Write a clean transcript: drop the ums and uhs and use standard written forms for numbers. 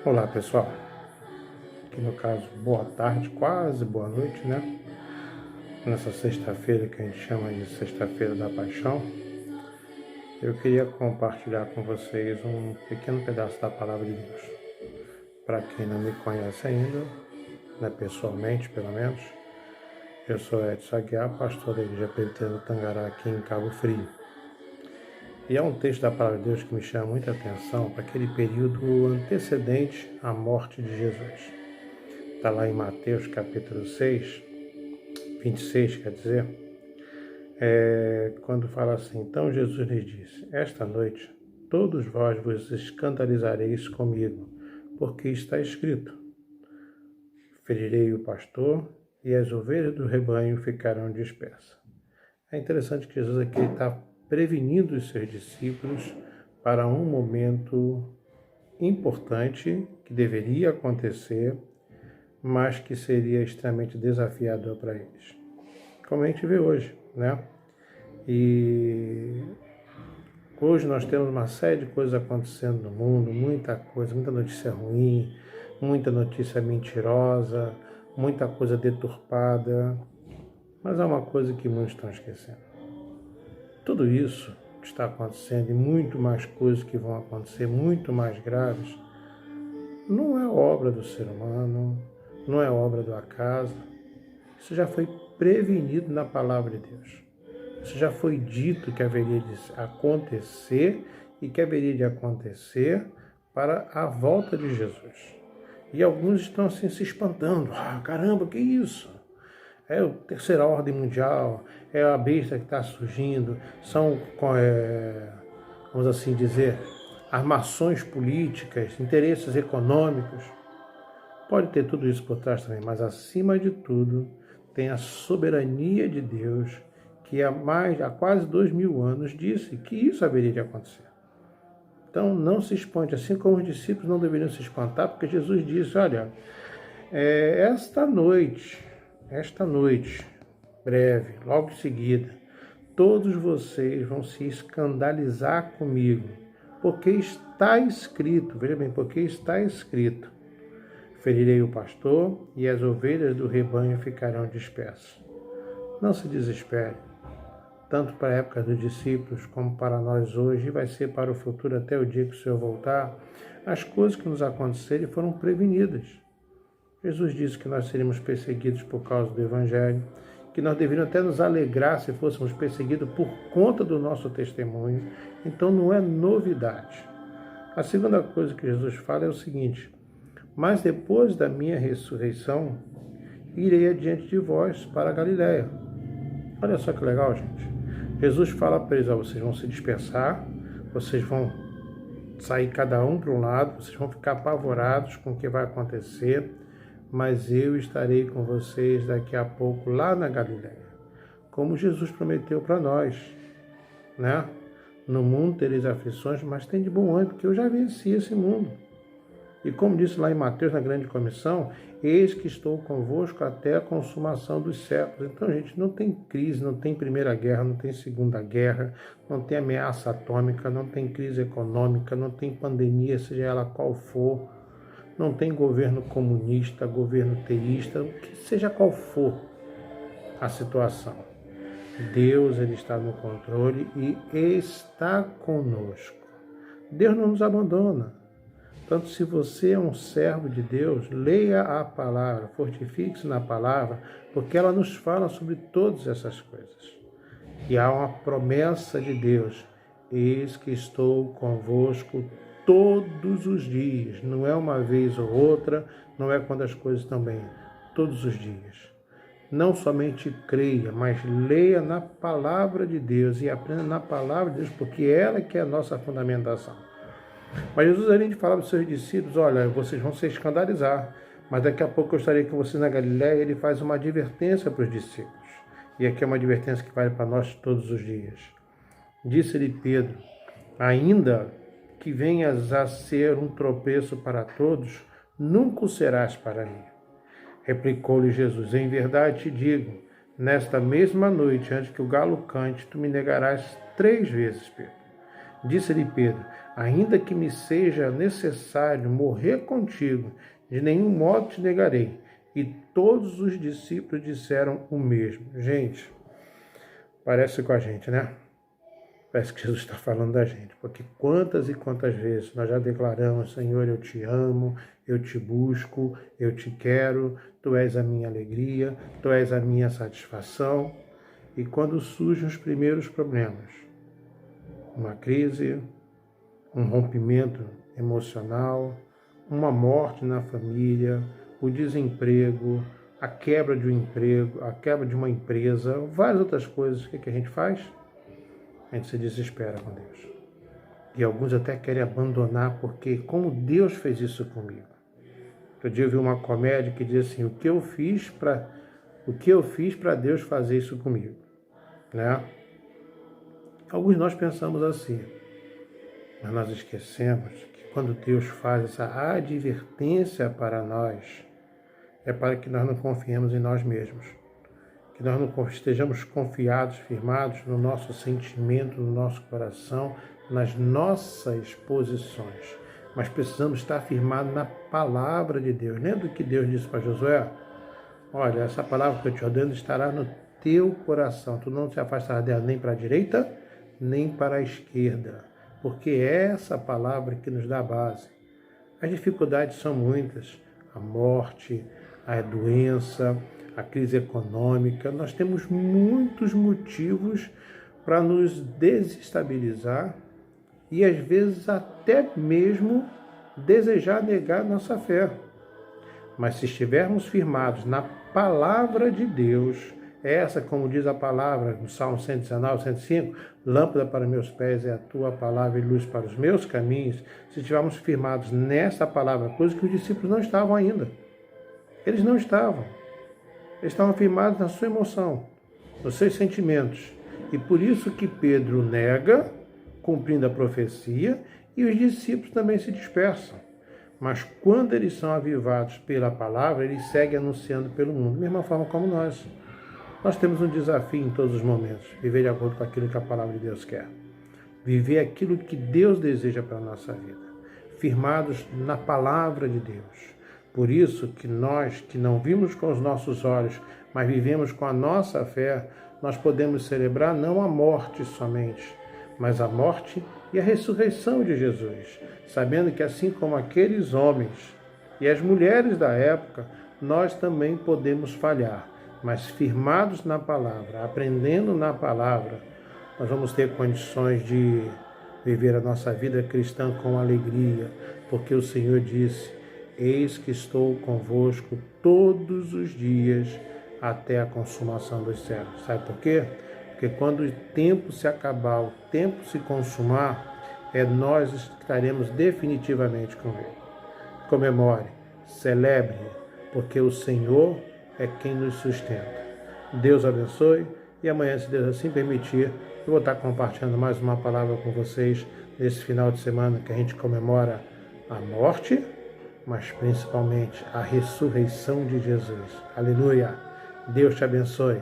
Olá pessoal, aqui no caso boa tarde, quase boa noite, né? Nessa sexta-feira que a gente chama de Sexta-feira da Paixão, eu queria compartilhar com vocês um pequeno pedaço da Palavra de Deus. Para quem não me conhece ainda, né, pessoalmente pelo menos, eu sou Edson Aguiar, pastor da Igreja Presbiteriana do Tangará aqui em Cabo Frio. E é um texto da Palavra de Deus que me chama muita atenção para aquele período antecedente à morte de Jesus. Está lá em Mateus capítulo 6, 26, quer dizer, quando fala assim: então Jesus lhes disse, esta noite todos vós vos escandalizareis comigo, porque está escrito, ferirei o pastor e as ovelhas do rebanho ficarão dispersas. É interessante que Jesus aqui está prevenindo os seus discípulos para um momento importante que deveria acontecer, mas que seria extremamente desafiador para eles. Como a gente vê hoje, né? E hoje nós temos uma série de coisas acontecendo no mundo, muita coisa, muita notícia ruim, muita notícia mentirosa, muita coisa deturpada, mas há uma coisa que muitos estão esquecendo. Tudo isso que está acontecendo e muito mais coisas que vão acontecer, muito mais graves, não é obra do ser humano, não é obra do acaso. Isso já foi prevenido na Palavra de Deus. Isso já foi dito que haveria de acontecer e que haveria de acontecer para a volta de Jesus. E alguns estão assim se espantando. Caramba, que isso? É a terceira ordem mundial, é a besta que está surgindo, são, vamos assim dizer, armações políticas, interesses econômicos. Pode ter tudo isso por trás também, mas acima de tudo tem a soberania de Deus, que há quase 2000 anos disse que isso haveria de acontecer. Então não se espante, assim como os discípulos não deveriam se espantar, porque Jesus disse, olha, esta noite, breve, logo em seguida, todos vocês vão se escandalizar comigo, porque está escrito, veja bem, porque está escrito, ferirei o pastor e as ovelhas do rebanho ficarão dispersas. Não se desespere, tanto para a época dos discípulos como para nós hoje, e vai ser para o futuro até o dia que o Senhor voltar, as coisas que nos acontecerem foram prevenidas. Jesus disse que nós seríamos perseguidos por causa do Evangelho, que nós deveríamos até nos alegrar se fôssemos perseguidos por conta do nosso testemunho. Então não é novidade. A segunda coisa que Jesus fala é o seguinte: mas depois da minha ressurreição, irei adiante de vós para a Galiléia. Olha só que legal, gente. Jesus fala para eles, vocês vão se dispersar, vocês vão sair cada um para um lado, vocês vão ficar apavorados com o que vai acontecer, mas eu estarei com vocês daqui a pouco lá na Galiléia, como Jesus prometeu para nós, né? No mundo tereis aflições, mas tem de bom ânimo, porque eu já venci esse mundo. E como disse lá em Mateus, na grande comissão, eis que estou convosco até a consumação dos séculos. Então, gente, não tem crise, não tem primeira guerra, não tem segunda guerra, não tem ameaça atômica, não tem crise econômica, não tem pandemia, seja ela qual for, não tem governo comunista, governo teísta, que seja qual for a situação. Deus, ele está no controle e está conosco. Deus não nos abandona. Portanto, se você é um servo de Deus, leia a palavra, fortifique-se na palavra, porque ela nos fala sobre todas essas coisas. E há uma promessa de Deus: eis que estou convosco todos os dias. Não é uma vez ou outra, não é quando as coisas estão bem, todos os dias. Não somente creia, mas leia na palavra de Deus e aprenda na palavra de Deus, porque ela que é a nossa fundamentação. Mas Jesus, além de falar para os seus discípulos, olha, vocês vão se escandalizar, mas daqui a pouco eu estarei com vocês na Galiléia, ele faz uma advertência para os discípulos. E aqui é uma advertência que vale para nós todos os dias. Disse-lhe Pedro, ainda que venhas a ser um tropeço para todos, nunca o serás para mim. Replicou-lhe Jesus, em verdade te digo, nesta mesma noite, antes que o galo cante, tu me negarás 3 vezes, Pedro. Disse-lhe Pedro: ainda que me seja necessário morrer contigo, de nenhum modo te negarei. E todos os discípulos disseram o mesmo. Gente, parece com a gente, né? Parece que Jesus está falando da gente, porque quantas e quantas vezes nós já declaramos: Senhor, eu te amo, eu te busco, eu te quero, tu és a minha alegria, tu és a minha satisfação. E quando surgem os primeiros problemas, uma crise, um rompimento emocional, uma morte na família, o desemprego, a quebra de um emprego, a quebra de uma empresa, várias outras coisas, o que a gente faz? A gente se desespera com Deus. E alguns até querem abandonar, porque como Deus fez isso comigo. Outro dia eu vi uma comédia que diz assim: o que eu fiz para Deus fazer isso comigo, né? Alguns de nós pensamos assim, mas nós esquecemos que quando Deus faz essa advertência para nós, é para que nós não confiemos em nós mesmos, que nós não estejamos confiados, firmados no nosso sentimento, no nosso coração, nas nossas posições. Mas precisamos estar firmados na palavra de Deus. Lembra do que Deus disse para Josué? Olha, essa palavra que eu te ordeno estará no teu coração. Tu não te afastarás dela nem para a direita, nem para a esquerda. Porque é essa palavra que nos dá a base. As dificuldades são muitas. A morte, a doença, a crise econômica. Nós temos muitos motivos para nos desestabilizar e às vezes até mesmo desejar negar nossa fé. Mas se estivermos firmados na palavra de Deus, essa, como diz a palavra no Salmo 119, 105, lâmpada para meus pés é a tua palavra e luz para os meus caminhos, se estivermos firmados nessa palavra, coisa que os discípulos não estavam ainda. Eles não estavam. Eles estavam firmados na sua emoção, nos seus sentimentos. E por isso que Pedro nega, cumprindo a profecia, e os discípulos também se dispersam. Mas quando eles são avivados pela palavra, eles seguem anunciando pelo mundo. Da mesma forma como nós. Nós temos um desafio em todos os momentos. Viver de acordo com aquilo que a palavra de Deus quer. Viver aquilo que Deus deseja para a nossa vida. Firmados na palavra de Deus. Por isso que nós, que não vimos com os nossos olhos, mas vivemos com a nossa fé, nós podemos celebrar não a morte somente, mas a morte e a ressurreição de Jesus, sabendo que assim como aqueles homens e as mulheres da época, nós também podemos falhar, mas firmados na palavra, aprendendo na palavra, nós vamos ter condições de viver a nossa vida cristã com alegria, porque o Senhor disse: eis que estou convosco todos os dias até a consumação dos séculos. Sabe por quê? Porque quando o tempo se acabar, o tempo se consumar, nós estaremos definitivamente com Ele. Comemore, celebre, porque o Senhor é quem nos sustenta. Deus abençoe e amanhã, se Deus assim permitir, eu vou estar compartilhando mais uma palavra com vocês nesse final de semana que a gente comemora a morte, mas principalmente a ressurreição de Jesus. Aleluia! Deus te abençoe.